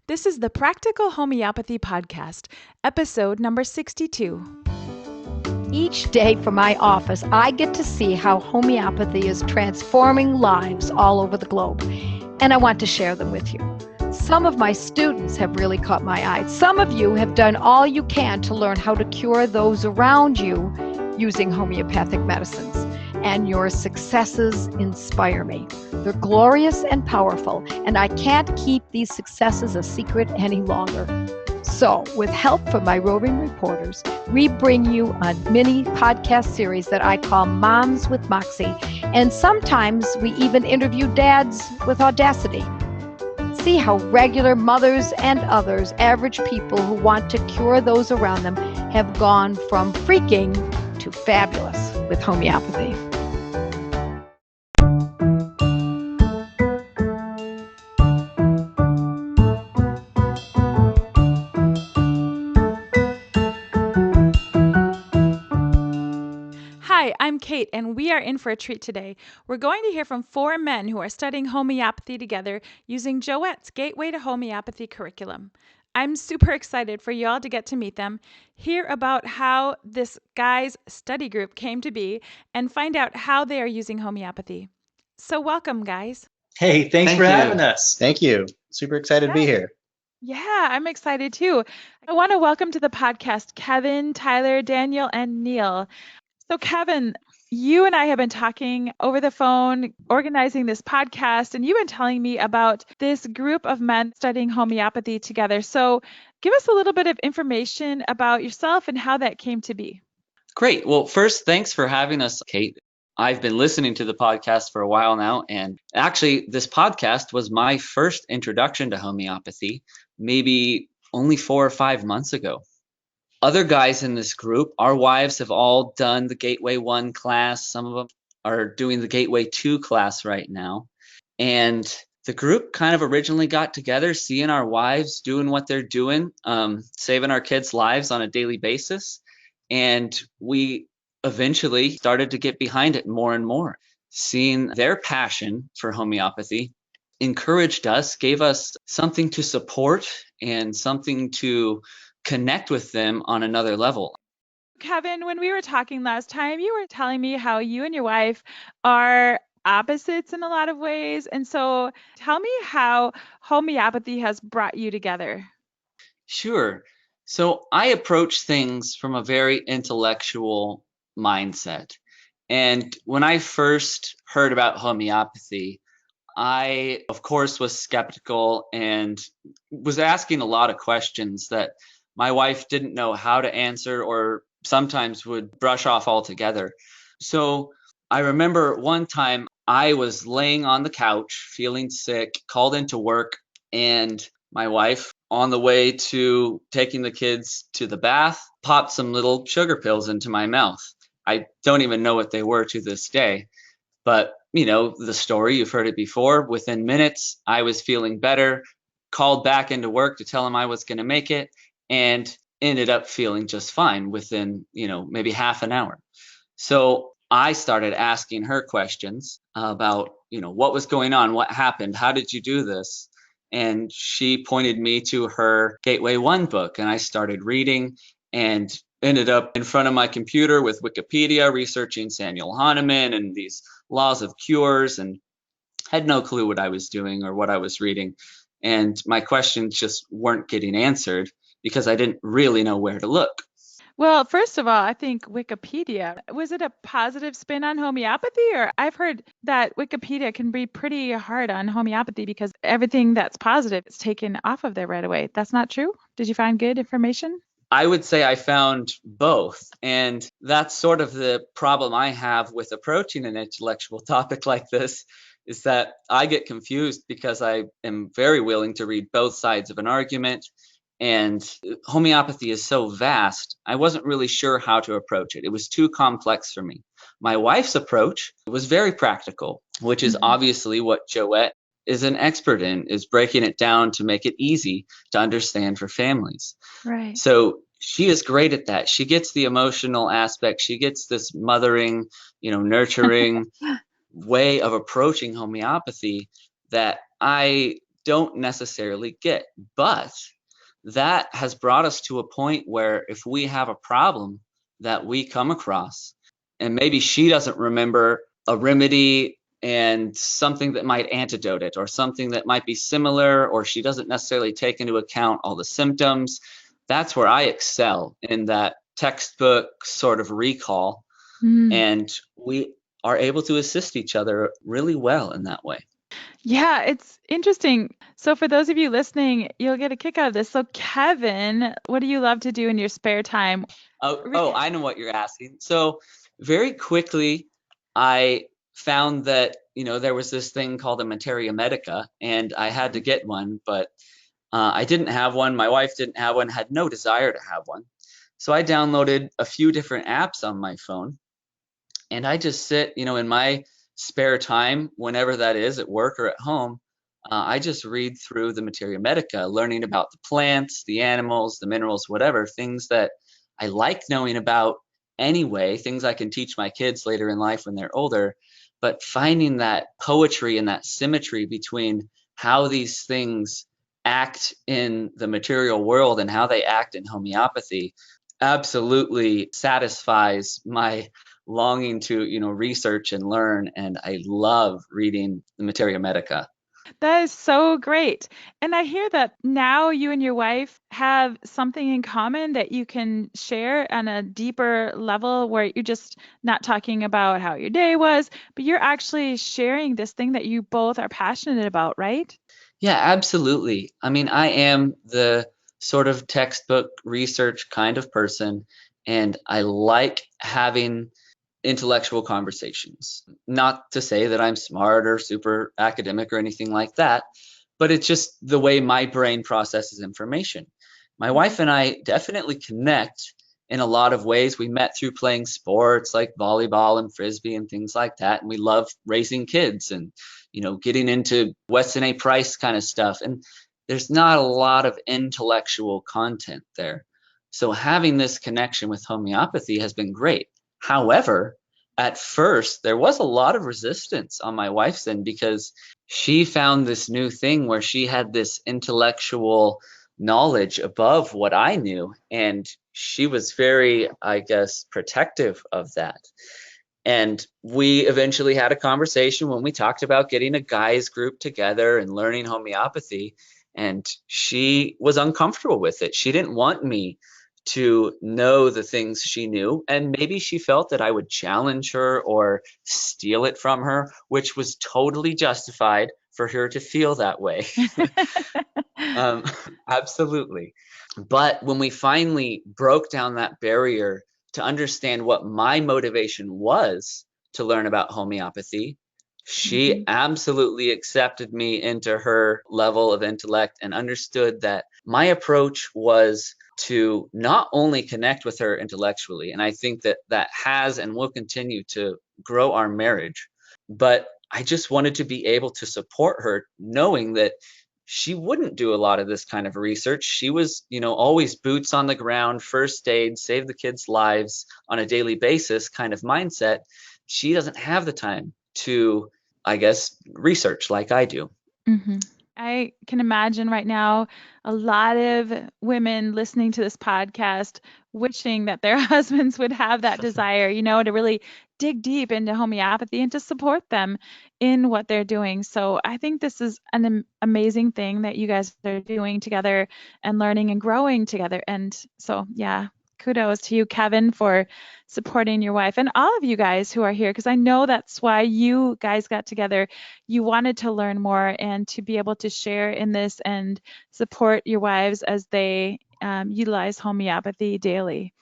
This is the Practical Homeopathy Podcast, episode number 62. Each day from my office, I get to see how homeopathy is transforming lives all over the globe, and I want to share them with you. Some of my students have really caught my eye. Some of you have done all you can to learn how to cure those around you using homeopathic medicines, and your successes inspire me. They're glorious and powerful, and I can't keep these successes a secret any longer. So, with help from my roving reporters, we bring you a mini podcast series that I call Moms with Moxie, and sometimes we even interview dads with Audacity. See how regular mothers and others, average people who want to cure those around them, have gone from freaking to fabulous with homeopathy. Hi, I'm Kate, and we are in for a treat today. We're going to hear from 4 men who are studying homeopathy together using Joette's Gateway to Homeopathy curriculum. I'm super excited for you all to get to meet them, hear about how this guy's study group came to be, and find out how they are using homeopathy. So welcome, guys. Hey, thanks for having us. Thank you. Super excited to be here. Yeah, I'm excited too. I want to welcome to the podcast Kevin, Tyler, Daniel, and Neil. So Kevin, you and I have been talking over the phone, organizing this podcast, and you've been telling me about this group of men studying homeopathy together. So give us a little bit of information about yourself and how that came to be. Great. Well, first, thanks for having us, Kate. I've been listening to the podcast for a while now, and actually, this podcast was my first introduction to homeopathy, maybe only 4 or 5 months ago. Other guys in this group, our wives have all done the Gateway 1 class. Some of them are doing the Gateway 2 class right now. And the group kind of originally got together, seeing our wives doing what they're doing, saving our kids' lives on a daily basis. And we eventually started to get behind it more and more. Seeing their passion for homeopathy encouraged us, gave us something to support and something to connect with them on another level. Kevin, when we were talking last time, you were telling me how you and your wife are opposites in a lot of ways. And so tell me how homeopathy has brought you together. Sure. So I approach things from a very intellectual mindset. And when I first heard about homeopathy, I, of course, was skeptical and was asking a lot of questions that my wife didn't know how to answer or sometimes would brush off altogether. So I remember one time I was laying on the couch feeling sick, called into work, and my wife, on the way to taking the kids to the bath, popped some little sugar pills into my mouth. I don't even know what they were to this day. But, you know, the story, you've heard it before. Within minutes, I was feeling better, called back into work to tell him I was going to make it, and ended up feeling just fine within, maybe half an hour. So I started asking her questions about, what was going on, what happened, how did you do this? And she pointed me to her Gateway 1 book, and I started reading and ended up in front of my computer with Wikipedia researching Samuel Hahnemann and these laws of cures, and had no clue what I was doing or what I was reading. And my questions just weren't getting answered because I didn't really know where to look. Well, first of all, I think Wikipedia, was it a positive spin on homeopathy? Or I've heard that Wikipedia can be pretty hard on homeopathy because everything that's positive is taken off of there right away. That's not true? Did you find good information? I would say I found both. And that's sort of the problem I have with approaching an intellectual topic like this, is that I get confused because I am very willing to read both sides of an argument. And homeopathy is so vast, I wasn't really sure how to approach it. It was too complex for me. My wife's approach was very practical, which is obviously what Joette is an expert in, is breaking it down to make it easy to understand for families. Right. So she is great at that. She gets the emotional aspect. She gets this mothering, nurturing way of approaching homeopathy that I don't necessarily get. But that has brought us to a point where if we have a problem that we come across, and maybe she doesn't remember a remedy and something that might antidote it, or something that might be similar, or she doesn't necessarily take into account all the symptoms, that's where I excel, in that textbook sort of recall. And we are able to assist each other really well in that way. Yeah, it's interesting. So for those of you listening, you'll get a kick out of this. So Kevin, what do you love to do in your spare time? Oh, I know what you're asking. So very quickly, I found that, there was this thing called a materia medica, and I had to get one, but I didn't have one. My wife didn't have one, had no desire to have one. So I downloaded a few different apps on my phone, and I just sit, in my spare time, whenever that is, at work or at home. I just read through the materia medica, learning about the plants, the animals, the minerals, whatever, things that I like knowing about anyway, things I can teach my kids later in life when they're older. But finding that poetry and that symmetry between how these things act in the material world and how they act in homeopathy absolutely satisfies my longing to, research and learn. And I love reading the materia medica. That is so great. And I hear that now you and your wife have something in common that you can share on a deeper level, where you're just not talking about how your day was, but you're actually sharing this thing that you both are passionate about, right? Yeah, absolutely. I mean, I am the sort of textbook research kind of person, and I like having intellectual conversations. Not to say that I'm smart or super academic or anything like that, but it's just the way my brain processes information. My wife and I definitely connect in a lot of ways. We met through playing sports like volleyball and frisbee and things like that, and we love raising kids and, getting into Weston A. Price kind of stuff. And there's not a lot of intellectual content there. So having this connection with homeopathy has been great. However, at first, there was a lot of resistance on my wife's end, because she found this new thing where she had this intellectual knowledge above what I knew. And she was very, I guess, protective of that. And we eventually had a conversation when we talked about getting a guys group together and learning homeopathy. And she was uncomfortable with it. She didn't want me to know the things she knew. And maybe she felt that I would challenge her or steal it from her, which was totally justified for her to feel that way. um, absolutely. But when we finally broke down that barrier to understand what my motivation was to learn about homeopathy, she absolutely accepted me into her level of intellect and understood that my approach was to not only connect with her intellectually, and I think that that has and will continue to grow our marriage, but I just wanted to be able to support her, knowing that she wouldn't do a lot of this kind of research. She was, always boots on the ground, first aid, save the kids' lives on a daily basis kind of mindset. She doesn't have the time to, I guess, research like I do. I can imagine right now a lot of women listening to this podcast wishing that their husbands would have that desire, to really dig deep into homeopathy and to support them in what they're doing. So I think this is an amazing thing that you guys are doing together and learning and growing together. And so, yeah, kudos to you, Kevin, for supporting your wife and all of you guys who are here, because I know that's why you guys got together. You wanted to learn more and to be able to share in this and support your wives as they utilize homeopathy daily.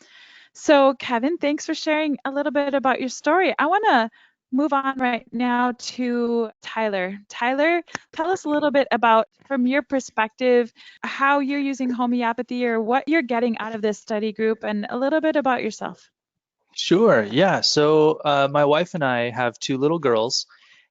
So, Kevin, thanks for sharing a little bit about your story. I want to move on right now to Tyler. Tyler, tell us a little bit about, from your perspective, how you're using homeopathy or what you're getting out of this study group, and a little bit about yourself. Sure, yeah. So my wife and I have two little girls,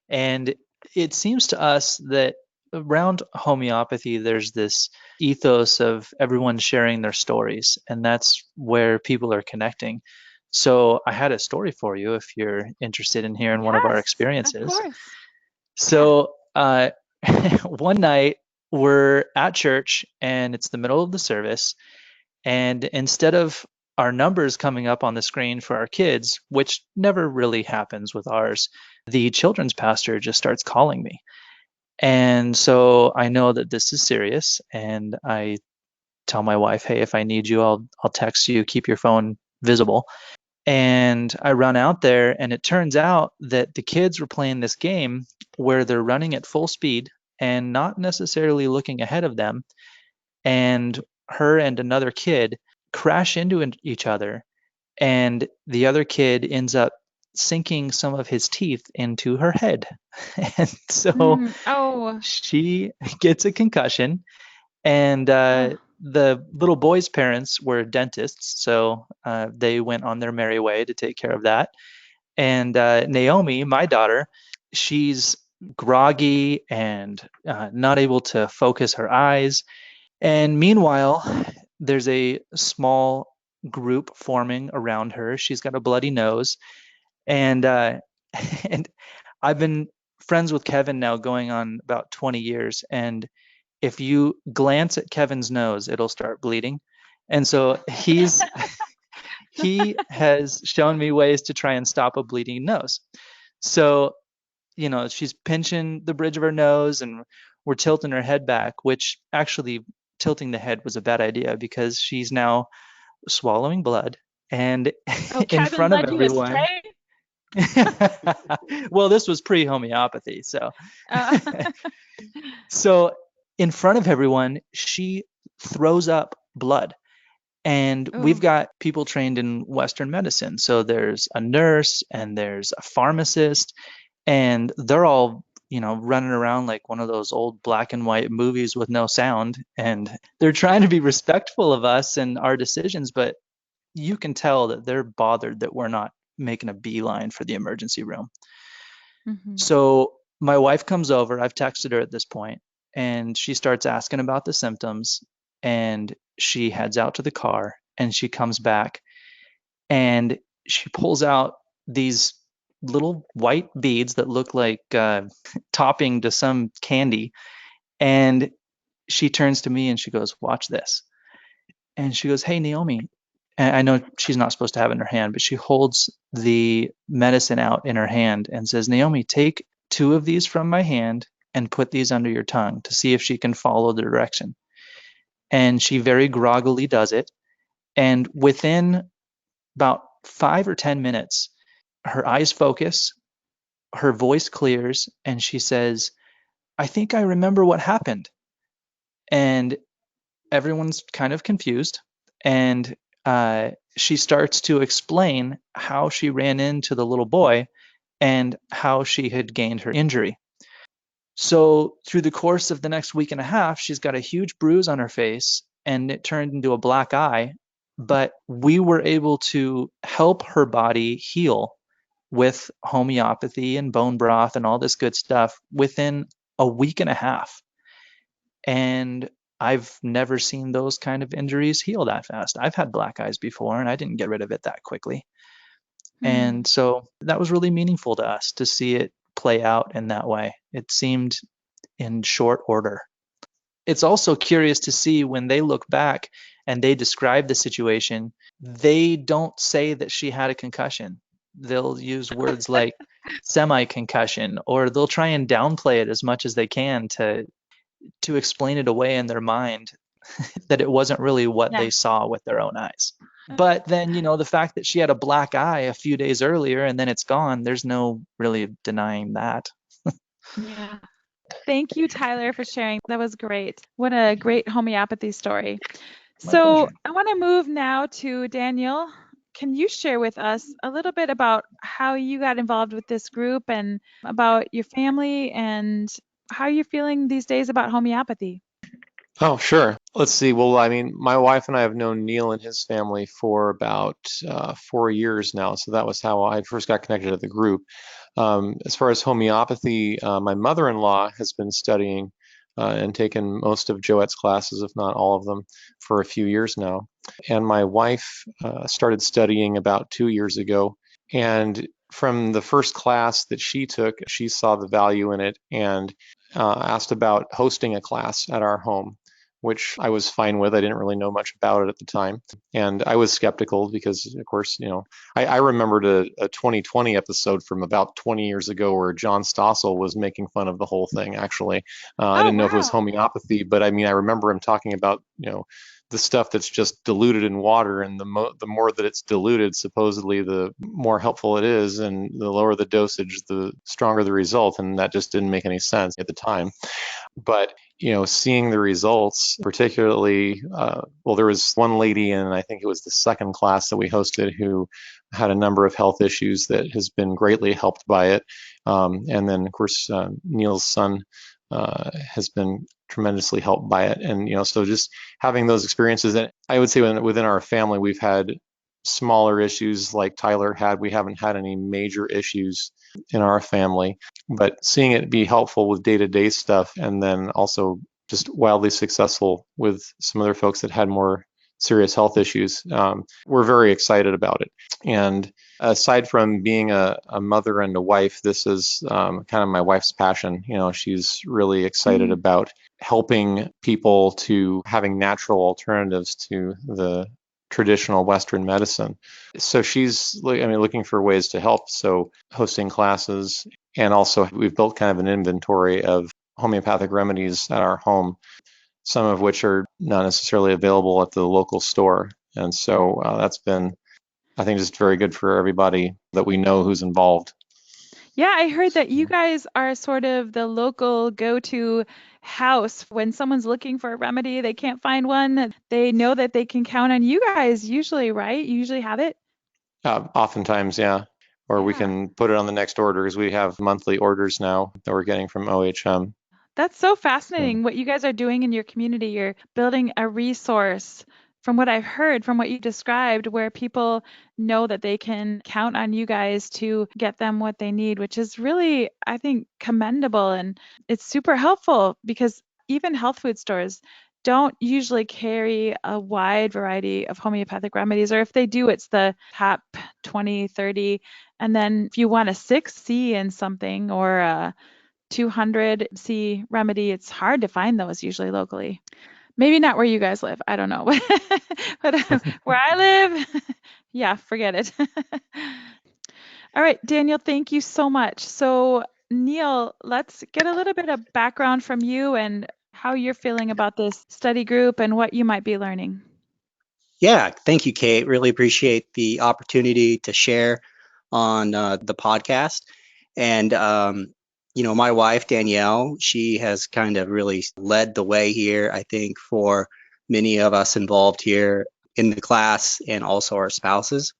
and it seems to us that around homeopathy, there's this ethos of everyone sharing their stories, and that's where people are connecting. So I had a story for you if you're interested in hearing one of our Yes, of experiences. course. So one night, we're at church and it's the middle of the service. And instead of our numbers coming up on the screen for our kids, which never really happens with ours, the children's pastor just starts calling me. And so I know that this is serious. And I tell my wife, hey, if I need you, I'll text you, keep your phone visible. And I run out there, and it turns out that the kids were playing this game where they're running at full speed and not necessarily looking ahead of them. And her and another kid crash into each other, and the other kid ends up sinking some of his teeth into her head. And so Oh, she gets a concussion, and oh, the little boy's parents were dentists, so they went on their merry way to take care of that. And Naomi, my daughter, she's groggy and not able to focus her eyes. And meanwhile, there's a small group forming around her. She's got a bloody nose, and and I've been friends with Kevin now going on about 20 years, and if you glance at Kevin's nose, it'll start bleeding. And so he has shown me ways to try and stop a bleeding nose. So, she's pinching the bridge of her nose and we're tilting her head back, which actually tilting the head was a bad idea because she's now swallowing blood and oh, in Kevin front of led you everyone. astray. Well, this was pre-homeopathy, so Uh, so in front of everyone, she throws up blood. And we've oh, got people trained in Western medicine. So there's a nurse and there's a pharmacist, and they're all, running around like one of those old black and white movies with no sound. And they're trying to be respectful of us and our decisions, but you can tell that they're bothered that we're not making a beeline for the emergency room. mhm. So my wife comes over, I've texted her at this point, and she starts asking about the symptoms, and she heads out to the car and she comes back and she pulls out these little white beads that look like topping to some candy. And she turns to me and she goes, watch this. And she goes, hey, Naomi. And I know she's not supposed to have it in her hand, but she holds the medicine out in her hand and says, Naomi, take 2 of these from my hand and put these under your tongue to see if she can follow the direction. And she very groggily does it. And within about 5 or 10 minutes, her eyes focus, her voice clears, and she says, I think I remember what happened. And everyone's kind of confused. And she starts to explain how she ran into the little boy and how she had gained her injury. So through the course of the next week and a half, she's got a huge bruise on her face and it turned into a black eye. But we were able to help her body heal with homeopathy and bone broth and all this good stuff within a week and a half. And I've never seen those kind of injuries heal that fast. I've had black eyes before and I didn't get rid of it that quickly. Mm. And so that was really meaningful to us to see it play out in that way. It seemed in short order. It's also curious to see when they look back and they describe the situation, they don't say that she had a concussion. They'll use words like semi-concussion, or they'll try and downplay it as much as they can to explain it away in their mind that it wasn't really what Yeah. they saw with their own eyes. But then, the fact that she had a black eye a few days earlier and then it's gone, there's no really denying that. Yeah. Thank you, Tyler, for sharing. That was great. What a great homeopathy story. My So pleasure. I want to move now to Daniel. Can you share with us a little bit about how you got involved with this group and about your family and how you're feeling these days about homeopathy? Oh, sure. Let's see. Well, I mean, my wife and I have known Neil and his family for about 4 years now. So that was how I first got connected to the group. As far as homeopathy, my mother-in-law has been studying and taken most of Joette's classes, if not all of them, for a few years now. And my wife started studying about 2 years ago. And from the first class that she took, she saw the value in it. And asked about hosting a class at our home, which I was fine with. I didn't really know much about it at the time. And I was skeptical because, of course, I remembered a 2020 episode from about 20 years ago where John Stossel was making fun of the whole thing, actually. I Oh, didn't know if it was wow. homeopathy, but I mean, I remember him talking about, the stuff that's just diluted in water, and the more that it's diluted, supposedly the more helpful it is, and the lower the dosage, the stronger the result. And that just didn't make any sense at the time. But seeing the results, particularly, well, there was one lady, and I think it was the second class that we hosted, who had a number of health issues that has been greatly helped by it. And then, of course, Neil's son has been tremendously helped by it. And, so just having those experiences, and I would say within our family, we've had smaller issues like Tyler had. We haven't had any major issues in our family, but seeing it be helpful with day-to-day stuff, and then also just wildly successful with some other folks that had more serious health issues, we're very excited about it. And aside from being a mother and a wife, this is kind of my wife's passion. She's really excited about helping people to having natural alternatives to the traditional Western medicine. So she's, looking for ways to help. So hosting classes, and also we've built kind of an inventory of homeopathic remedies at our home, some of which are not necessarily available at the local store. And so that's been, I think, just very good for everybody that we know who's involved. Yeah, I heard that you guys are sort of the local go-to house. When someone's looking for a remedy, they can't find one, they know that they can count on you guys usually, right? You usually have it? Oftentimes, yeah. Or we Yeah. can put it on the next order, because we have monthly orders now that we're getting from OHM. That's so So, fascinating what you guys are doing in your community. You're building a resource, from what I've heard, from what you described, where people know that they can count on you guys to get them what they need, which is really, I think, commendable. And it's super helpful because even health food stores don't usually carry a wide variety of homeopathic remedies, or if they do, it's the top 20, 30. And then if you want a 6C in something, or a 200C remedy, it's hard to find those usually locally. Maybe not where you guys live. I don't know. But where I live, yeah, forget it. All right, Daniel, thank you so much. So, Neil, let's get a little bit of background from you and how you're feeling about this study group and what you might be learning. Yeah, thank you, Kate. Really appreciate the opportunity to share on the podcast. And, my wife, Danielle, she has kind of really led the way here, I think, for many of us involved here in the class and also our spouses.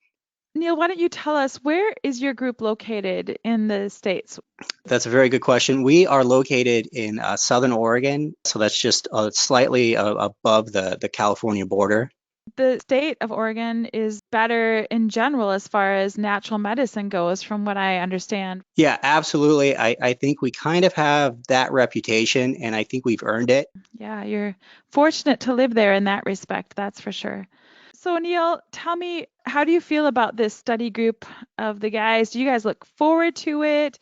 Neil, why don't you tell us, where is your group located in the States? That's a very good question. We are located in Southern Oregon, so that's just slightly above the California border. The state of Oregon is better in general as far as natural medicine goes, from what I understand. Yeah, absolutely. I think we kind of have that reputation, and I think we've earned it. Yeah, you're fortunate to live there in that respect, that's for sure. So, Neil, tell me, how do you feel about this study group of the guys? Do you guys look forward to it?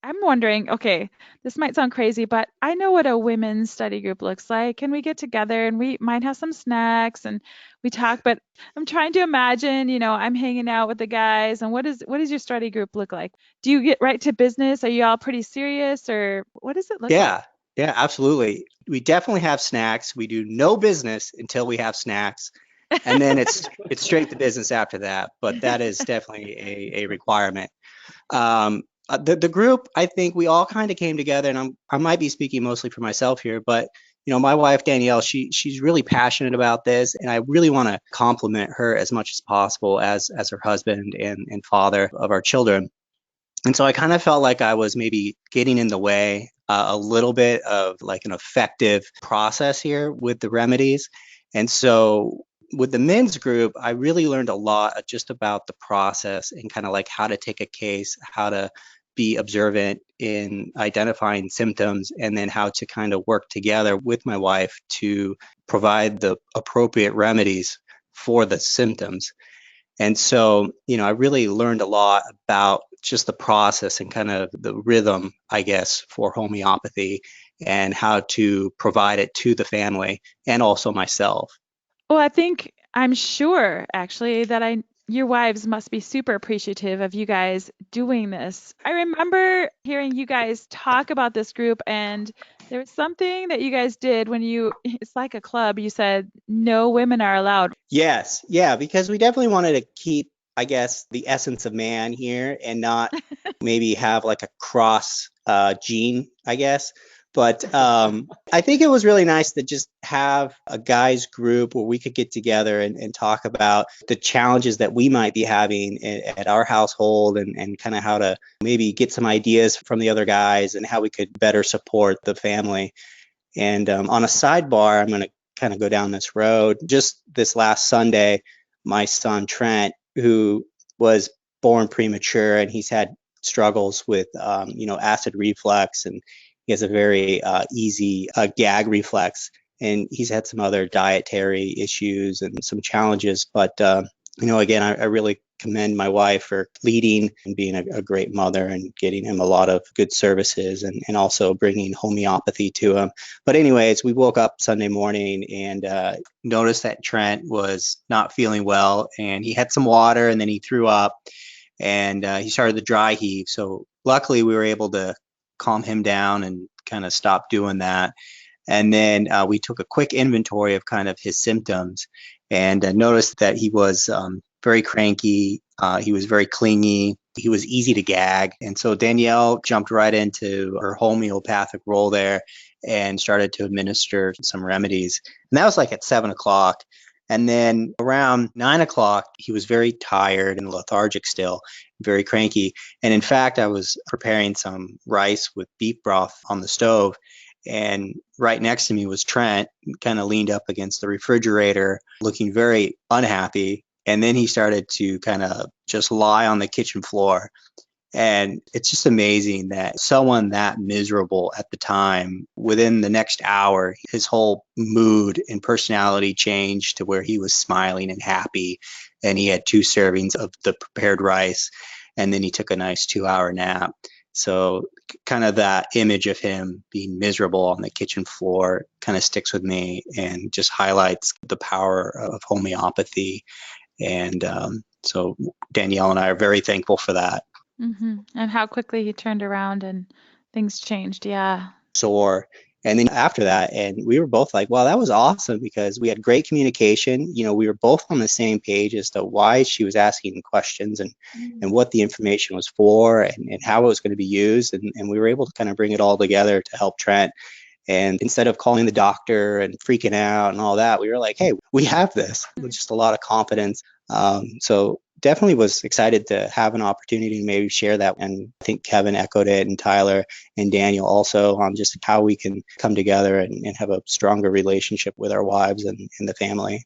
I'm wondering, okay, this might sound crazy, but I know what a women's study group looks like. And we get together and we might have some snacks and we talk, but I'm trying to imagine, I'm hanging out with the guys, and what does your study group look like? Do you get right to business? Are you all pretty serious, or what does it look like? Yeah, absolutely. We definitely have snacks. We do no business until we have snacks, and then it's straight to business after that. But that is definitely a requirement. The group, I think we all kind of came together, and I might be speaking mostly for myself here, but my wife Danielle, she's really passionate about this, and I really want to compliment her as much as possible as her husband and father of our children. And so I kind of felt like I was maybe getting in the way a little bit of like an effective process here with the remedies. And so with the men's group, I really learned a lot just about the process and kind of like how to take a case, how to be observant in identifying symptoms, and then how to kind of work together with my wife to provide the appropriate remedies for the symptoms. And so, I really learned a lot about just the process and kind of the rhythm, I guess, for homeopathy and how to provide it to the family and also myself. Well, I'm sure actually that your wives must be super appreciative of you guys doing this. I remember hearing you guys talk about this group, and there was something that you guys did when it's like a club. You said no women are allowed. Yes. Yeah, because we definitely wanted to keep, I guess, the essence of man here and not maybe have like a cross gene, I guess. But I think it was really nice to just have a guys group where we could get together and talk about the challenges that we might be having at our household and kind of how to maybe get some ideas from the other guys and how we could better support the family. And on a sidebar, I'm going to kind of go down this road. Just this last Sunday, my son Trent, who was born premature and he's had struggles with, acid reflux, and he has a very easy gag reflex. And he's had some other dietary issues and some challenges. But, again, I really commend my wife for leading and being a great mother and getting him a lot of good services and also bringing homeopathy to him. But anyways, we woke up Sunday morning and noticed that Trent was not feeling well, and he had some water and then he threw up and he started the dry heave. So luckily we were able to calm him down and kind of stop doing that. And then we took a quick inventory of kind of his symptoms and noticed that he was very cranky. He was very clingy. He was easy to gag. And so Danielle jumped right into her homeopathic role there and started to administer some remedies. And that was like at 7 o'clock. And then around 9 o'clock, he was very tired and lethargic still, very cranky. And in fact, I was preparing some rice with beef broth on the stove. And right next to me was Trent, kind of leaned up against the refrigerator, looking very unhappy. And then he started to kind of just lie on the kitchen floor. And it's just amazing that someone that miserable at the time, within the next hour, his whole mood and personality changed to where he was smiling and happy. And he had 2 servings of the prepared rice. And then he took a nice 2-hour nap. So kind of that image of him being miserable on the kitchen floor kind of sticks with me and just highlights the power of homeopathy. And so Danielle and I are very thankful for that. And how quickly he turned around and things changed. Yeah. Sore. And then after that, and we were both like, wow, that was awesome because we had great communication. We were both on the same page as to why she was asking questions and what the information was for and how it was going to be used. And we were able to kind of bring it all together to help Trent. And instead of calling the doctor and freaking out and all that, we were like, hey, we have this with just a lot of confidence. So definitely was excited to have an opportunity to maybe share that. And I think Kevin echoed it, and Tyler and Daniel also, on just how we can come together and have a stronger relationship with our wives and the family.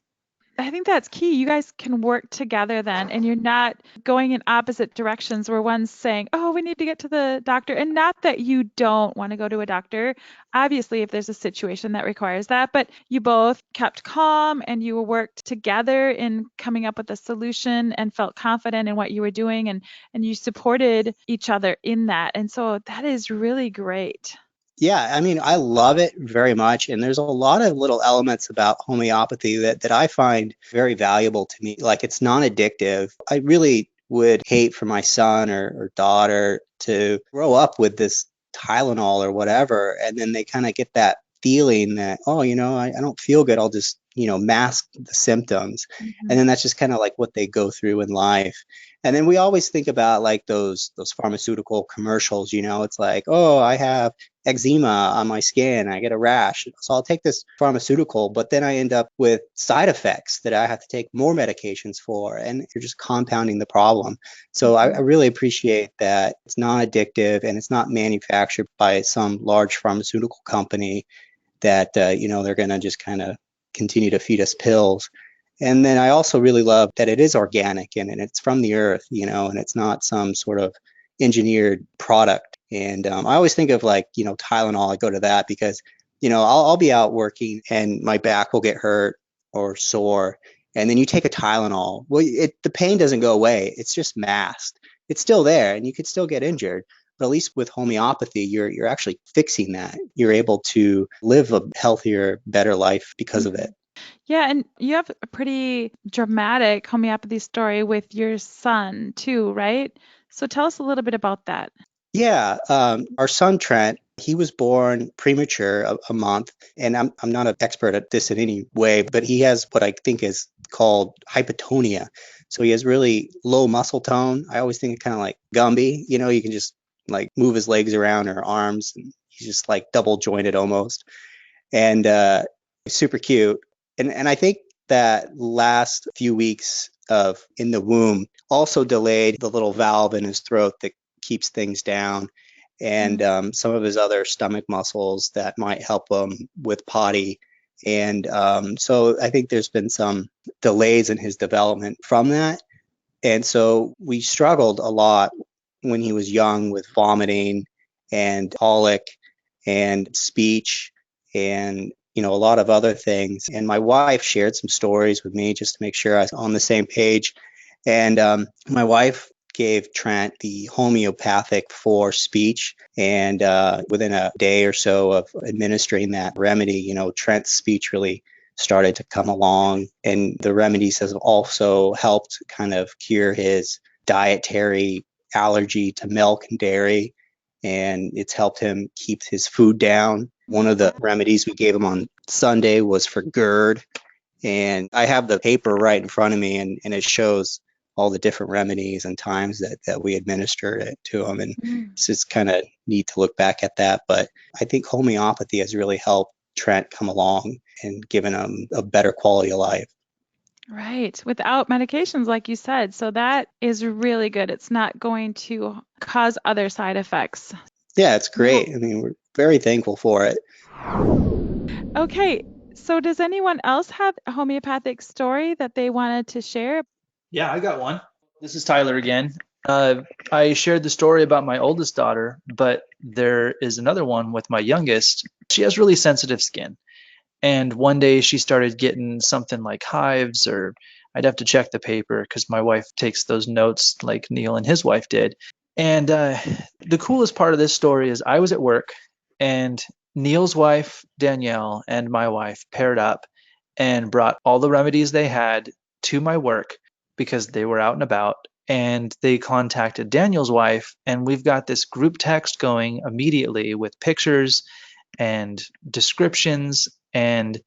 I think that's key. You guys can work together then, and you're not going in opposite directions where one's saying, oh, we need to get to the doctor. And not that you don't want to go to a doctor, obviously, if there's a situation that requires that, but you both kept calm and you worked together in coming up with a solution and felt confident in what you were doing, and you supported each other in that. And so that is really great. Yeah, I mean, I love it very much. And there's a lot of little elements about homeopathy that I find very valuable to me. Like, it's non-addictive. I really would hate for my son or daughter to grow up with this Tylenol or whatever, and then they kind of get that feeling that, oh, I don't feel good. I'll just, mask the symptoms. And then that's just kind of like what they go through in life. And then we always think about like those pharmaceutical commercials, it's like, oh, I have eczema on my skin, I get a rash, so I'll take this pharmaceutical, but then I end up with side effects that I have to take more medications for, and you're just compounding the problem. So I really appreciate that it's non-addictive and it's not manufactured by some large pharmaceutical company that they're going to just kind of continue to feed us pills. And then I also really love that it is organic and it's from the earth, and it's not some sort of engineered product. And I always think of like, Tylenol, I go to that because, I'll be out working and my back will get hurt or sore. and then you take a Tylenol. Well, the pain doesn't go away. It's just masked. It's still there, and you could still get injured. But at least with homeopathy, you're actually fixing that. You're able to live a healthier, better life because of it. Yeah, and you have a pretty dramatic homeopathy story with your son too, right? So tell us a little bit about that. Yeah, our son Trent, he was born premature a month, and I'm not an expert at this in any way, but he has what I think is called hypotonia. So he has really low muscle tone. I always think kind of like Gumby, you can just like move his legs around or arms, and he's just like double jointed almost, and super cute. And I think that last few weeks of in the womb also delayed the little valve in his throat that keeps things down, and some of his other stomach muscles that might help him with potty. And so I think there's been some delays in his development from that. And so we struggled a lot when he was young with vomiting and colic and speech and a lot of other things. And my wife shared some stories with me just to make sure I was on the same page. And my wife gave Trent the homeopathic for speech. And within a day or so of administering that remedy, Trent's speech really started to come along. And the remedies has also helped kind of cure his dietary allergy to milk and dairy. And it's helped him keep his food down. One of the remedies we gave him on Sunday was for GERD. And I have the paper right in front of me, and it shows all the different remedies and times that we administered it to him. And it's just kind of neat to look back at that. But I think homeopathy has really helped Trent come along and given him a better quality of life. Right, without medications, like you said. So that is really good. It's not going to cause other side effects. Yeah, it's great. I mean, we're very thankful for it. Okay, so does anyone else have a homeopathic story that they wanted to share? Yeah, I got one. This is Tyler again. I shared the story about my oldest daughter, but there is another one with my youngest. She has really sensitive skin. And one day she started getting something like hives, or I'd have to check the paper because my wife takes those notes like Neil and his wife did. And the coolest part of this story is I was at work, and Neil's wife, Danielle, and my wife paired up and brought all the remedies they had to my work because they were out and about. And they contacted Daniel's wife, and we've got this group text going immediately with pictures and descriptions. And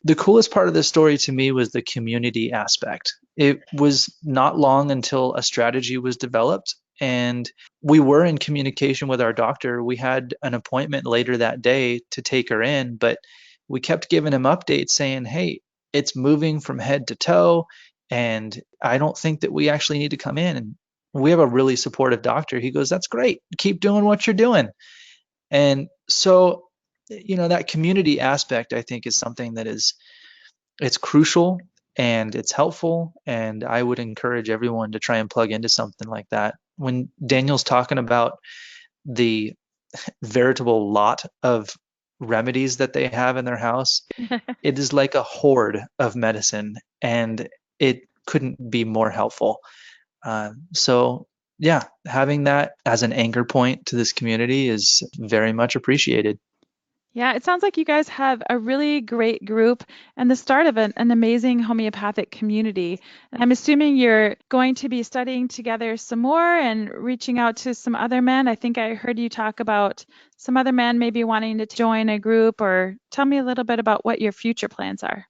the coolest part of this story to me was the community aspect. It was not long until a strategy was developed, and we were in communication with our doctor. We had an appointment later that day to take her in, but we kept giving him updates saying, hey, it's moving from head to toe, and I don't think that we actually need to come in. And we have a really supportive doctor. He goes, that's great. Keep doing what you're doing. And so, that community aspect, I think, is something that it's crucial and it's helpful. And I would encourage everyone to try and plug into something like that. When Daniel's talking about the veritable lot of remedies that they have in their house, it is like a hoard of medicine, and it couldn't be more helpful. So yeah, having that as an anchor point to this community is very much appreciated. Yeah, it sounds like you guys have a really great group and the start of an amazing homeopathic community. And I'm assuming you're going to be studying together some more and reaching out to some other men. I think I heard you talk about some other men maybe wanting to join a group, or tell me a little bit about what your future plans are.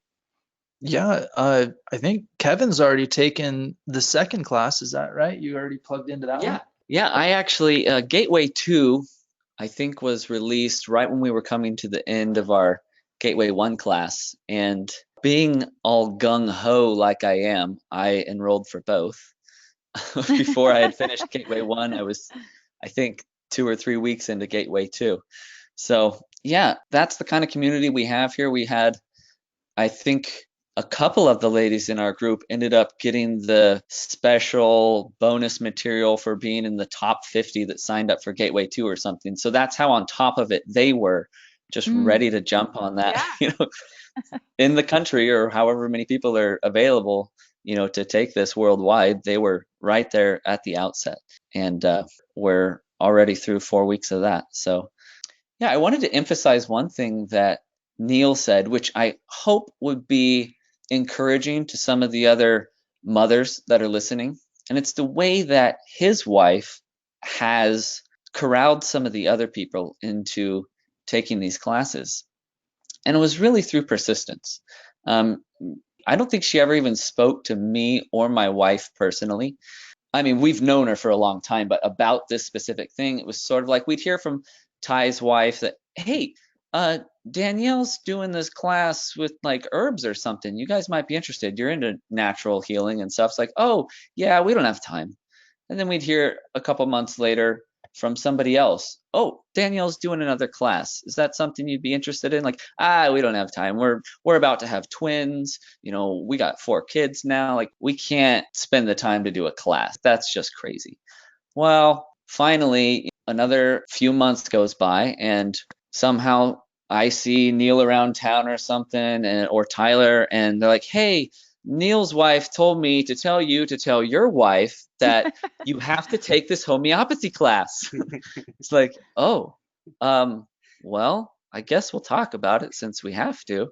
Yeah, I think Kevin's already taken the second class. Is that right? You already plugged into that one? Yeah, I actually, Gateway 2, I think, was released right when we were coming to the end of our Gateway 1 class. And being all gung-ho like I am, I enrolled for both. Before I had finished Gateway 1, I was, I think, 2 or 3 weeks into Gateway 2. So, yeah, that's the kind of community we have here. We had, I think, a couple of the ladies in our group ended up getting the special bonus material for being in the top 50 that signed up for Gateway 2 or something. So that's how on top of it they were just ready to jump on that, in the country or however many people are available, to take this worldwide. They were right there at the outset, and we're already through 4 weeks of that. So yeah, I wanted to emphasize one thing that Neil said, which I hope would be encouraging to some of the other mothers that are listening. And it's the way that his wife has corralled some of the other people into taking these classes. And it was really through persistence. I don't think she ever even spoke to me or my wife personally. I mean, we've known her for a long time, but about this specific thing, it was sort of like we'd hear from Ty's wife that, hey, Danielle's doing this class with like herbs or something. You guys might be interested. You're into natural healing and stuff. It's like, oh, yeah, we don't have time. And then we'd hear a couple months later from somebody else, oh, Danielle's doing another class. Is that something you'd be interested in? Like, we don't have time. We're about to have twins. We got 4 kids now. Like, we can't spend the time to do a class. That's just crazy. Well, finally, another few months goes by, and somehow I see Neil around town or something, or Tyler, and they're like, hey, Neil's wife told me to tell you to tell your wife that you have to take this homeopathy class. It's like, oh, well, I guess we'll talk about it since we have to.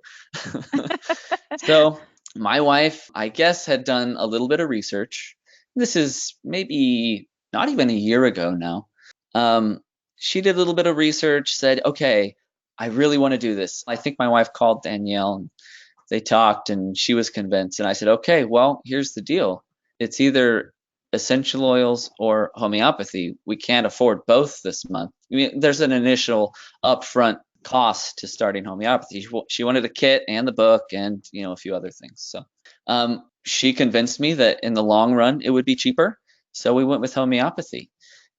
So my wife, I guess, had done a little bit of research. This is maybe not even a year ago now. She did a little bit of research, said, okay, I really want to do this. I think my wife called Danielle, and they talked, and she was convinced. And I said, okay, well, here's the deal. It's either essential oils or homeopathy. We can't afford both this month. I mean, there's an initial upfront cost to starting homeopathy. She wanted a kit and the book and, a few other things. So she convinced me that in the long run, it would be cheaper. So we went with homeopathy.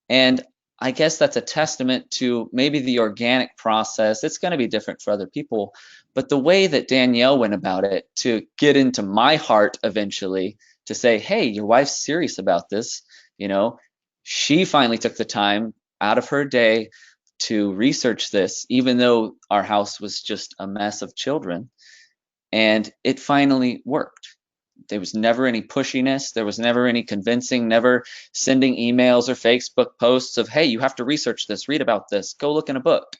And I guess that's a testament to maybe the organic process. It's going to be different for other people, but the way that Danielle went about it to get into my heart eventually to say, hey, your wife's serious about this. She finally took the time out of her day to research this, even though our house was just a mess of children, and it finally worked. There was never any pushiness. There was never any convincing, never sending emails or Facebook posts of, hey, you have to research this, read about this, go look in a book.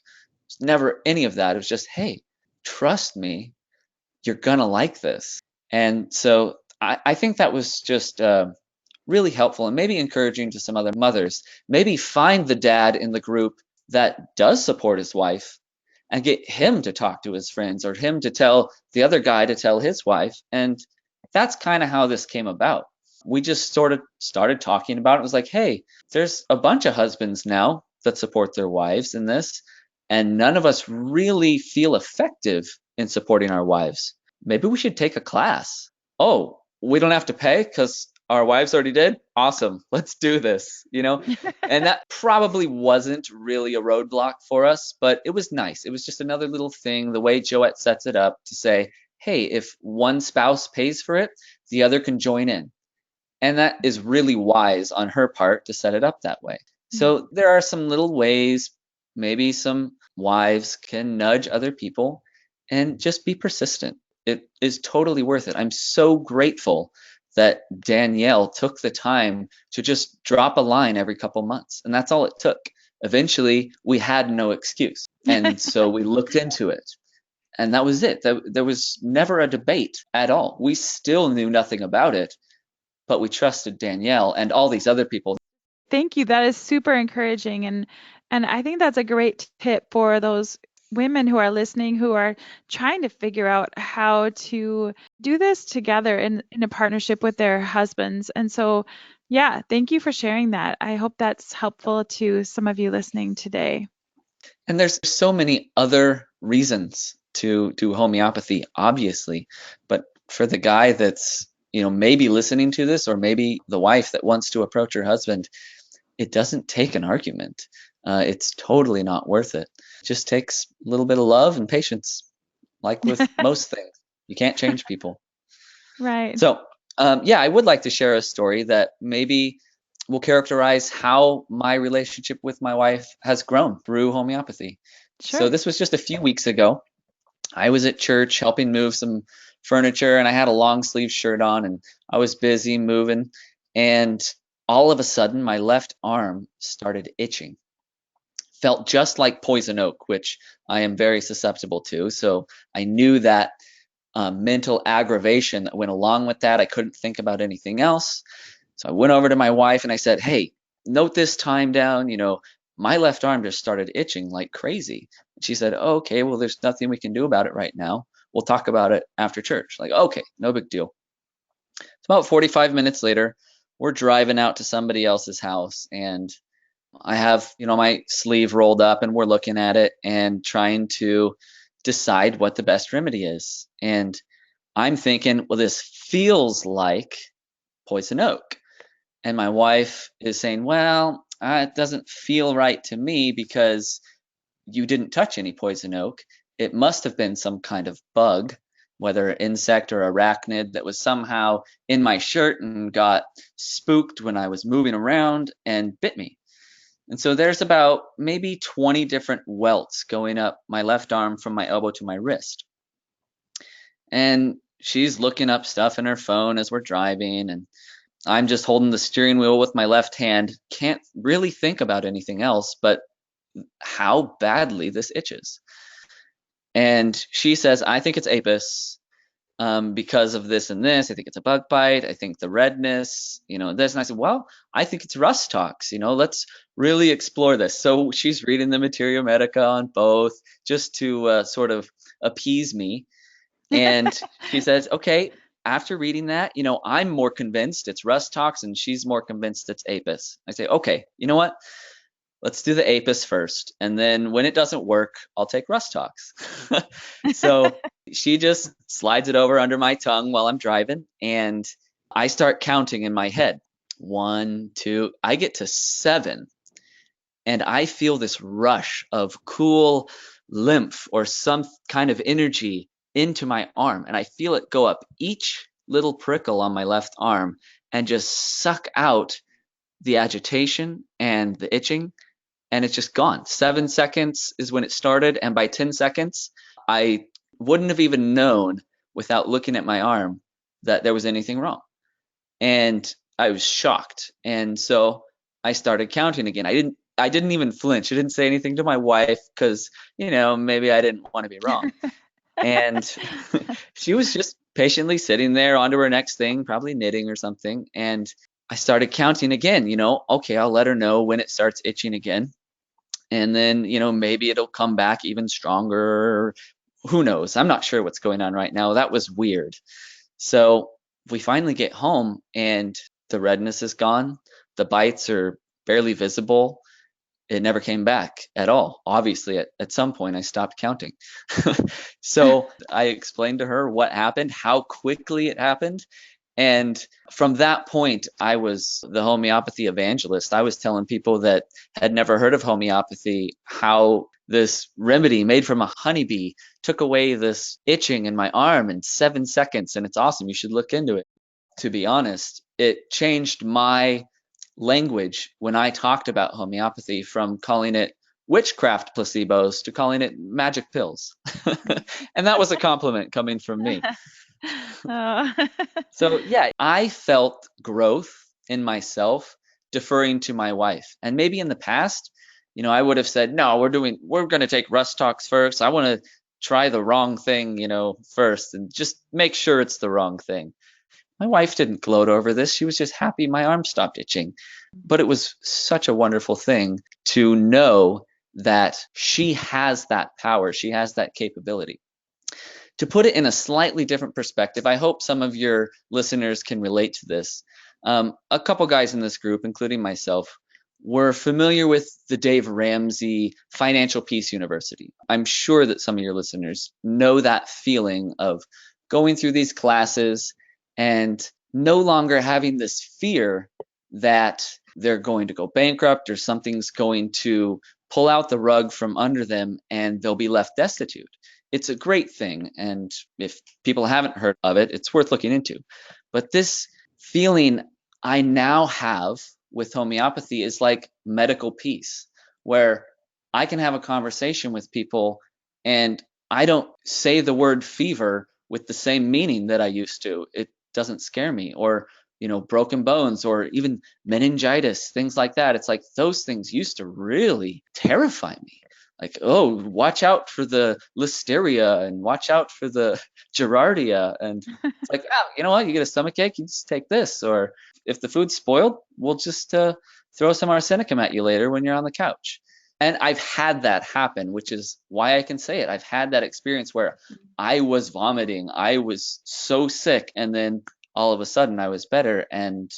There's never any of that. It was just, hey, trust me, you're going to like this. And so I think that was just really helpful and maybe encouraging to some other mothers. Maybe find the dad in the group that does support his wife and get him to talk to his friends or him to tell the other guy to tell his wife. And that's kind of how this came about. We just sort of started talking about it. It was like, hey, there's a bunch of husbands now that support their wives in this, and none of us really feel effective in supporting our wives. Maybe we should take a class. Oh, we don't have to pay because our wives already did? Awesome. Let's do this, And that probably wasn't really a roadblock for us, but it was nice. It was just another little thing, the way Joette sets it up to say, hey, if one spouse pays for it, the other can join in. And that is really wise on her part to set it up that way. So there are some little ways, maybe some wives can nudge other people and just be persistent. It is totally worth it. I'm so grateful that Danielle took the time to just drop a line every couple months. And that's all it took. Eventually, we had no excuse. And so we looked into it. And that was it. There was never a debate at all. We still knew nothing about it, but we trusted Danielle and all these other people. Thank you. That is super encouraging. And I think that's a great tip for those women who are listening, who are trying to figure out how to do this together in a partnership with their husbands. And so, yeah, thank you for sharing that. I hope that's helpful to some of you listening today. And there's so many other reasons to homeopathy, obviously, but for the guy that's maybe listening to this, or maybe the wife that wants to approach her husband, it doesn't take an argument. It's totally not worth it. It just takes a little bit of love and patience, like with most things. You can't change people. Right. So I would like to share a story that maybe will characterize how my relationship with my wife has grown through homeopathy. So Sure. this was just a few weeks ago. I was at church helping move some furniture, and I had a long sleeve shirt on, and I was busy moving. And all of a sudden, my left arm started itching. Felt just like poison oak, which I am very susceptible to. So I knew that mental aggravation that went along with that. I couldn't think about anything else. So I went over to my wife and I said, "Hey, note this time down. My left arm just started itching like crazy." And she said, "Oh, okay, well, there's nothing we can do about it right now. We'll talk about it after church." Like, okay, no big deal. It's about 45 minutes later. We're driving out to somebody else's house, and I have, my sleeve rolled up, and we're looking at it and trying to decide what the best remedy is. And I'm thinking, well, this feels like poison oak. And my wife is saying, well, it doesn't feel right to me because you didn't touch any poison oak. It must have been some kind of bug, whether insect or arachnid, that was somehow in my shirt and got spooked when I was moving around and bit me. And so there's about maybe 20 different welts going up my left arm from my elbow to my wrist. And she's looking up stuff in her phone as we're driving, and I'm just holding the steering wheel with my left hand. Can't really think about anything else but how badly this itches. And she says, "I think it's apis because of this and this. I think it's a bug bite. I think the redness, this." And I said, "Well, I think it's rust tox. Let's really explore this." So she's reading the materia medica on both just to sort of appease me. And she says, "Okay, after reading that, I'm more convinced it's rust tox, and she's more convinced it's apis." I say, "Okay, you know what? Let's do the apis first, and then when it doesn't work, I'll take rust tox." So she just slides it over under my tongue while I'm driving, and I start counting in my head. 1, 2, I get to 7, and I feel this rush of cool lymph or some kind of energy into my arm, and I feel it go up each little prickle on my left arm and just suck out the agitation and the itching, and it's just gone. 7 seconds is when it started, and by 10 seconds, I wouldn't have even known without looking at my arm that there was anything wrong. And I was shocked. And so I started counting again. I didn't even flinch. I didn't say anything to my wife because, maybe I didn't want to be wrong. And she was just patiently sitting there onto her next thing, probably knitting or something. And I started counting again, okay, I'll let her know when it starts itching again. And then, maybe it'll come back even stronger. Who knows? I'm not sure what's going on right now. That was weird. So we finally get home and the redness is gone. The bites are barely visible. It never came back at all. Obviously, at some point, I stopped counting. So I explained to her what happened, how quickly it happened. And from that point, I was the homeopathy evangelist. I was telling people that had never heard of homeopathy how this remedy made from a honeybee took away this itching in my arm in 7 seconds. And it's awesome. You should look into it. To be honest, it changed my language when I talked about homeopathy from calling it witchcraft placebos to calling it magic pills. And that was a compliment coming from me. Oh. So yeah, I felt growth in myself deferring to my wife. And maybe in the past, I would have said, "No, we're going to take rust tox first. I want to try the wrong thing, first and just make sure it's the wrong thing." My wife didn't gloat over this. She was just happy my arm stopped itching. But it was such a wonderful thing to know that she has that power. She has that capability. To put it in a slightly different perspective, I hope some of your listeners can relate to this. A couple guys in this group, including myself, were familiar with the Dave Ramsey Financial Peace University. I'm sure that some of your listeners know that feeling of going through these classes and no longer having this fear that they're going to go bankrupt or something's going to pull out the rug from under them and they'll be left destitute. It's a great thing, and if people haven't heard of it, it's worth looking into. But this feeling I now have with homeopathy is like medical peace, where I can have a conversation with people and I don't say the word fever with the same meaning that I used to. It doesn't scare me. Or, broken bones or even meningitis, things like that. It's like those things used to really terrify me. Like, oh, watch out for the listeria and watch out for the giardia. And it's like, oh, you know what? You get a stomach ache, you just take this. Or if the food's spoiled, we'll just throw some arsenicum at you later when you're on the couch. And I've had that happen, which is why I can say it. I've had that experience where I was vomiting. I was so sick. And then all of a sudden I was better. And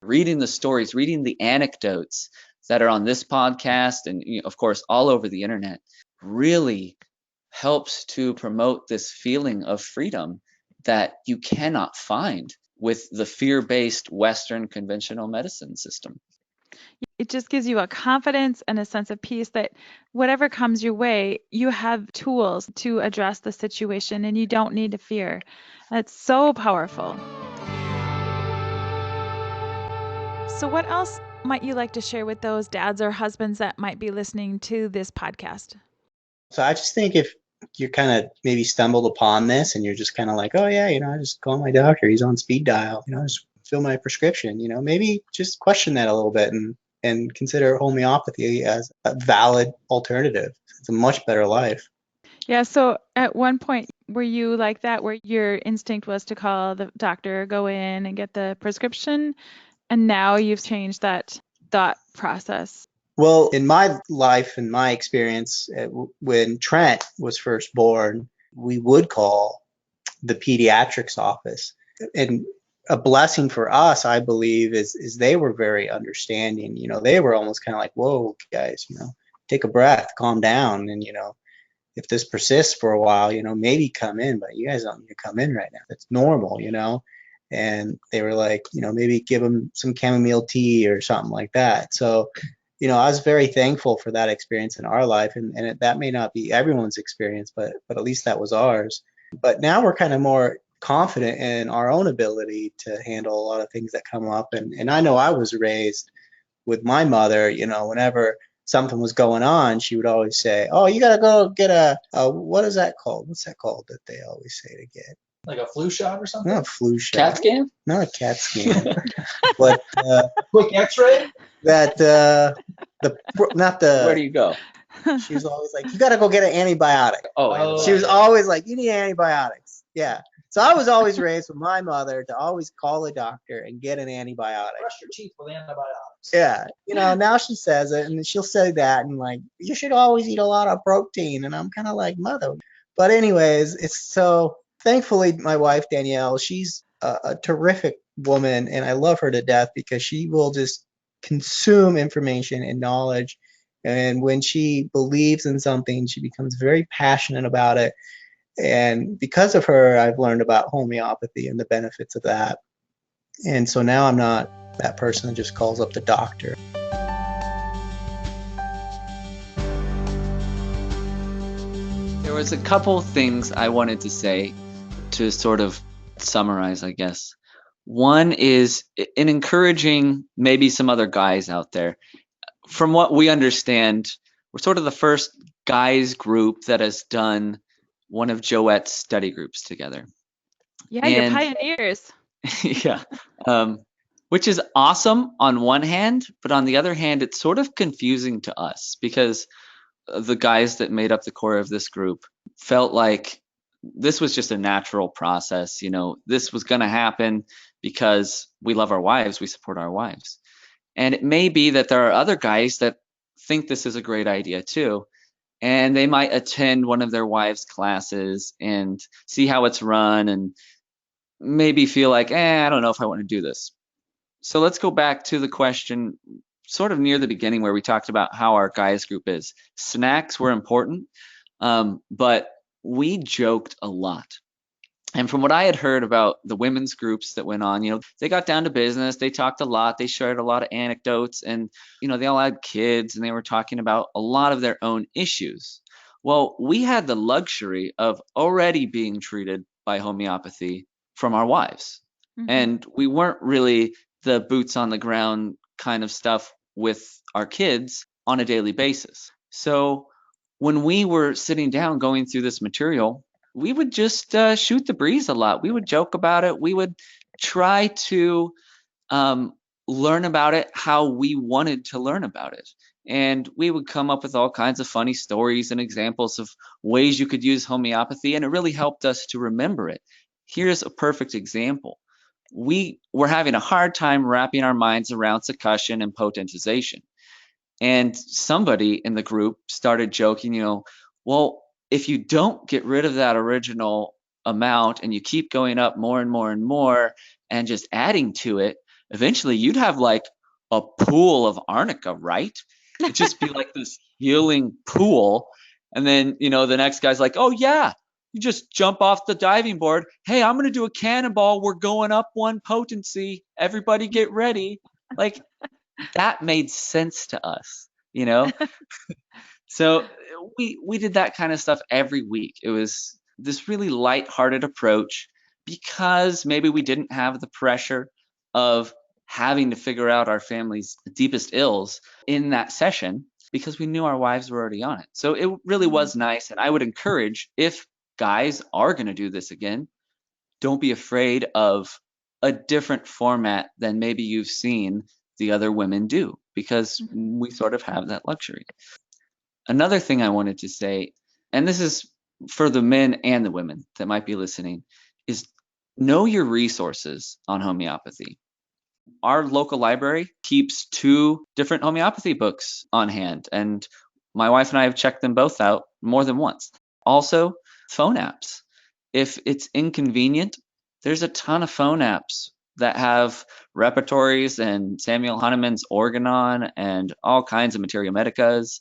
reading the stories, reading the anecdotes that are on this podcast and, of course, all over the internet really helps to promote this feeling of freedom that you cannot find with the fear-based Western conventional medicine system. It just gives you a confidence and a sense of peace that whatever comes your way, you have tools to address the situation and you don't need to fear. That's so powerful. So, what else might you like to share with those dads or husbands that might be listening to this podcast? So I just think if you're kind of maybe stumbled upon this and you're just kind of like, oh yeah, I just call my doctor, he's on speed dial, just fill my prescription, maybe just question that a little bit and consider homeopathy as a valid alternative. It's a much better life. Yeah, so at one point, were you like that, where your instinct was to call the doctor, go in and get the prescription, and now you've changed that thought process? Well, in my life and my experience, when Trent was first born, we would call the pediatrics office. And a blessing for us, I believe, is they were very understanding. They were almost kind of like, whoa, guys, take a breath, calm down. And, if this persists for a while, maybe come in, but you guys don't need to come in right now. That's normal, And they were like, maybe give them some chamomile tea or something like that. So, I was very thankful for that experience in our life. And that may not be everyone's experience, but at least that was ours. But now we're kind of more confident in our own ability to handle a lot of things that come up. And I know I was raised with my mother, whenever something was going on, she would always say, oh, you got to go get a what is that called? What's that called that they always say to get? Like a flu shot or something? Not a flu shot. CAT scan? Not a CAT scan. But Quick X-ray? that not the. Where do you go? She was always like, you got to go get an antibiotic. Oh, She was always like, you need antibiotics. Yeah. So I was always raised with my mother to always call a doctor and get an antibiotic. Brush your teeth with antibiotics. Yeah. Now she says it and she'll say that and like, you should always eat a lot of protein. And I'm kind of like, mother. But anyways, it's so thankfully my wife, Danielle, she's a terrific woman and I love her to death because she will just consume information and knowledge. And when she believes in something, she becomes very passionate about it. And because of her, I've learned about homeopathy and the benefits of that. And so now I'm not that person that just calls up the doctor. There was a couple things I wanted to say to sort of summarize, I guess. One is in encouraging maybe some other guys out there. From what we understand, we're sort of the first guys group that has done one of Joette's study groups together. Yeah, you're pioneers. Yeah. Which is awesome on one hand, but on the other hand, it's sort of confusing to us because the guys that made up the core of this group felt like this was just a natural process. This was going to happen because we love our wives, we support our wives. And it may be that there are other guys that think this is a great idea too. And they might attend one of their wives' classes and see how it's run and maybe feel like, I don't know if I want to do this. So let's go back to the question sort of near the beginning where we talked about how our guys group is. Snacks were important, but we joked a lot. And from what I had heard about the women's groups that went on, they got down to business. They talked a lot. They shared a lot of anecdotes and, they all had kids and they were talking about a lot of their own issues. Well, we had the luxury of already being treated by homeopathy from our wives. Mm-hmm. And we weren't really the boots on the ground kind of stuff with our kids on a daily basis. So when we were sitting down going through this material, we would just shoot the breeze a lot. We would joke about it. We would try to learn about it how we wanted to learn about it. And we would come up with all kinds of funny stories and examples of ways you could use homeopathy, and it really helped us to remember it. Here's a perfect example. We were having a hard time wrapping our minds around concussion and potentization. And somebody in the group started joking, well, if you don't get rid of that original amount and you keep going up more and more and more and just adding to it, eventually you'd have like a pool of arnica, right? It'd just be like this healing pool. And then, the next guy's like, oh, yeah, you just jump off the diving board. Hey, I'm going to do a cannonball. We're going up one potency. Everybody get ready. Like, that made sense to us, So we did that kind of stuff every week. It was this really lighthearted approach because maybe we didn't have the pressure of having to figure out our family's deepest ills in that session because we knew our wives were already on it. So it really was nice. And I would encourage, if guys are going to do this again, don't be afraid of a different format than maybe you've seen the other women do, because we sort of have that luxury. Another thing I wanted to say, and this is for the men and the women that might be listening, is know your resources on homeopathy. Our local library keeps 2 different homeopathy books on hand, and my wife and I have checked them both out more than once. Also, phone apps. If it's inconvenient, there's a ton of phone apps that have repertories and Samuel Hahnemann's Organon and all kinds of materia medicas,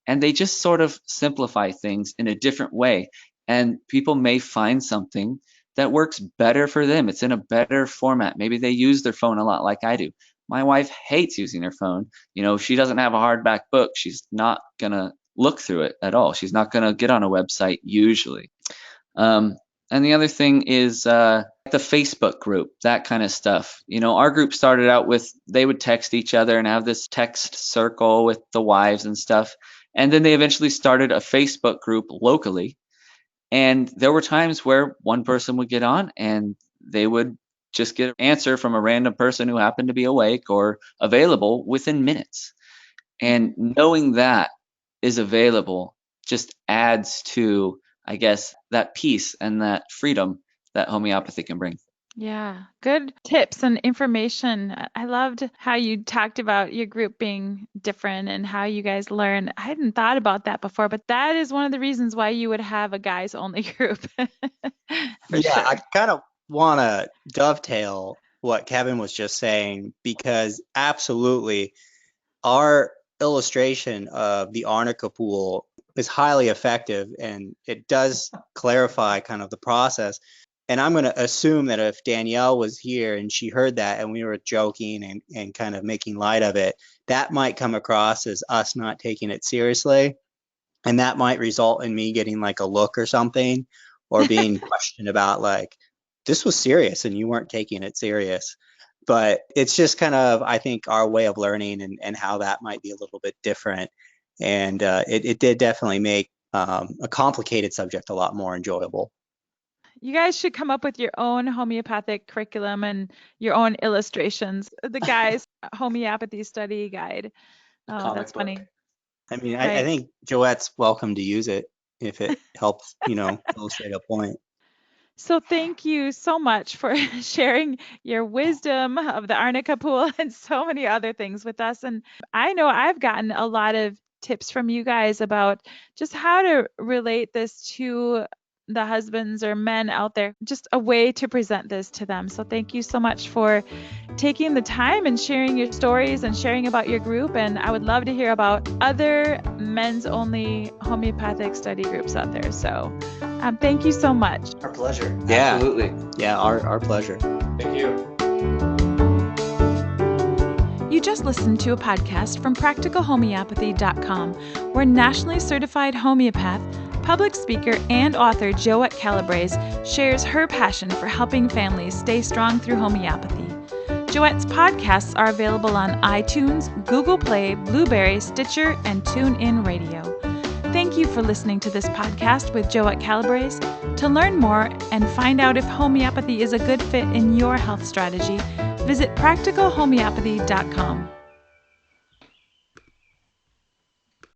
and they just sort of simplify things in a different way. And people may find something that works better for them. It's in a better format. Maybe they use their phone a lot like I do. My wife hates using her phone. If she doesn't have a hardback book, she's not going to look through it at all. She's not going to get on a website usually. And the other thing is the Facebook group, that kind of stuff. Our group started out with, they would text each other and have this text circle with the wives and stuff. And then they eventually started a Facebook group locally. And there were times where one person would get on and they would just get an answer from a random person who happened to be awake or available within minutes. And knowing that is available just adds to, I guess, that peace and that freedom that homeopathy can bring. Yeah, good tips and information. I loved how you talked about your group being different and how you guys learn. I hadn't thought about that before, but that is one of the reasons why you would have a guys only group. For Yeah, sure. I kind of want to dovetail what Kevin was just saying, because absolutely our illustration of the arnica pool is highly effective, and it does clarify kind of the process. And I'm going to assume that if Danielle was here and she heard that and we were joking and kind of making light of it, that might come across as us not taking it seriously. And that might result in me getting like a look or something, or being questioned about like, this was serious and you weren't taking it serious. But it's just kind of, I think, our way of learning and how that might be a little bit different. And it did definitely make a complicated subject a lot more enjoyable. You guys should come up with your own homeopathic curriculum and your own illustrations. The guys' homeopathy study guide. Oh, that's funny. I mean, Right. I think Joette's welcome to use it if it helps, illustrate a point. So thank you so much for sharing your wisdom of the arnica pool and so many other things with us. And I know I've gotten a lot of tips from you guys about just how to relate this to the husbands or men out there, just a way to present this to them. So thank you so much for taking the time and sharing your stories and sharing about your group. And I would love to hear about other men's only homeopathic study groups out there. So thank you so much. Our pleasure. Yeah, absolutely. Yeah, our pleasure. Thank you. You just listened to a podcast from practicalhomeopathy.com, where nationally certified homeopath, public speaker, and author Joette shares her passion for helping families stay strong through homeopathy. Joette's podcasts are available on iTunes, Google Play, Blueberry, Stitcher, and TuneIn Radio. Thank you for listening to this podcast with Joette Calabrese. To learn more and find out if homeopathy is a good fit in your health strategy, visit practicalhomeopathy.com.